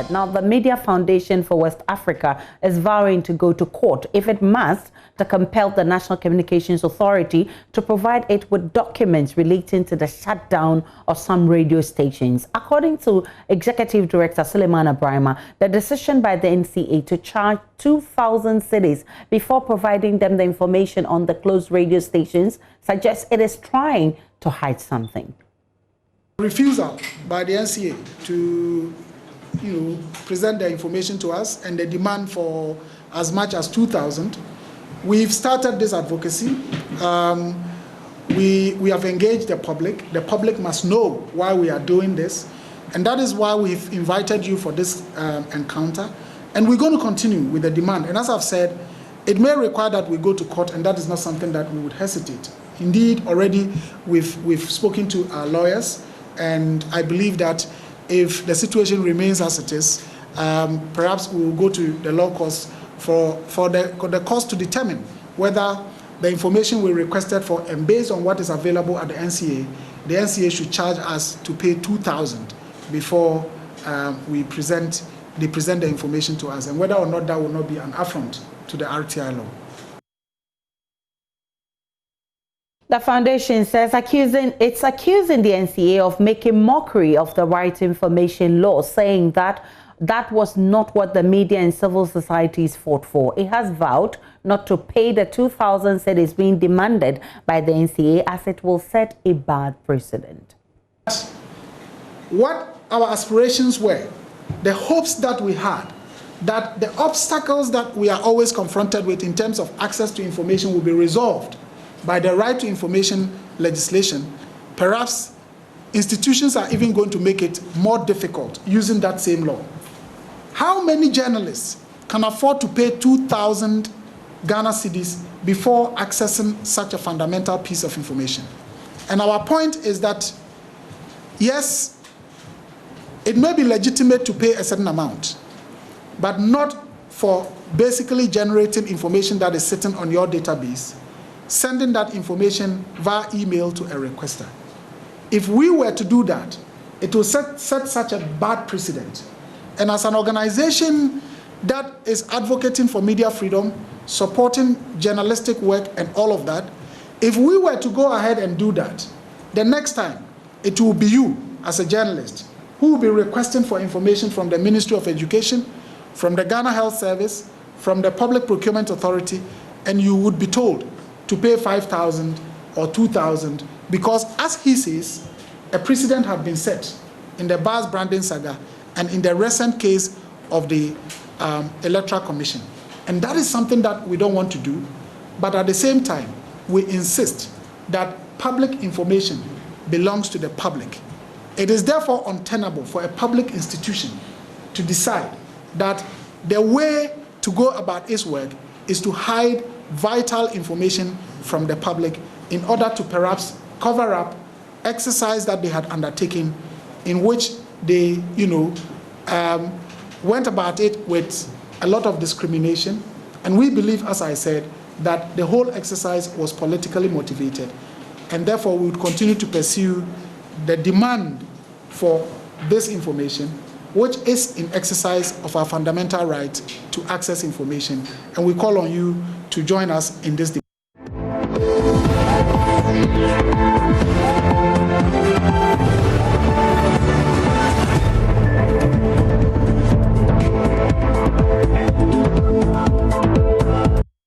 Limited. Now, the Media Foundation for West Africa is vowing to go to court, if it must, to compel the National Communications Authority to provide it with documents relating to the shutdown of some radio stations. According to Executive Director Suleiman Abrahima, the decision by the NCA to charge 2,000 cedis before providing them the information on the closed radio stations suggests it is trying to hide something. Refusal by the NCA to, present the information to us and the demand for as much as 2,000. We've started this advocacy. We have engaged the public. The public must know why we are doing this, and that is why we've invited you for this encounter. And we're going to continue with the demand. And as I've said, it may require that we go to court, and that is not something that we would hesitate. Indeed, already we've spoken to our lawyers. And I believe that if the situation remains as it is, perhaps we will go to the law courts for the courts to determine whether the information we requested for, and based on what is available at the NCA should charge us to pay 2,000 before they present the information to us, and whether or not that will not be an affront to the RTI law. The foundation says it's accusing the NCA of making mockery of the right to information law, saying that that was not what the media and civil societies fought for. It has vowed not to pay the 2,000 cedis being demanded by the NCA, as it will set a bad precedent. What our aspirations were, the hopes that we had, that the obstacles that we are always confronted with in terms of access to information will be resolved by the right to information legislation. Perhaps institutions are even going to make it more difficult using that same law. How many journalists can afford to pay 2,000 Ghana cedis before accessing such a fundamental piece of information? And our point is that, yes, it may be legitimate to pay a certain amount, but not for basically generating information that is sitting on your database, sending that information via email to a requester. If we were to do that, it will set such a bad precedent. And as an organization that is advocating for media freedom, supporting journalistic work and all of that, if we were to go ahead and do that, the next time it will be you as a journalist who will be requesting for information from the Ministry of Education, from the Ghana Health Service, from the Public Procurement Authority, and you would be told to pay 5,000 or 2,000, because, as he says, a precedent had been set in the Bars branding saga and in the recent case of the Electoral Commission. And that is something that we don't want to do, but at the same time, we insist that public information belongs to the public. It is therefore untenable for a public institution to decide that the way to go about its work is to hide vital information from the public in order to perhaps cover up exercise that they had undertaken, in which they, went about it with a lot of discrimination. And we believe, as I said, that the whole exercise was politically motivated. And therefore, we would continue to pursue the demand for this information, which is in exercise of our fundamental right to access information. And we call on you to join us in this debate.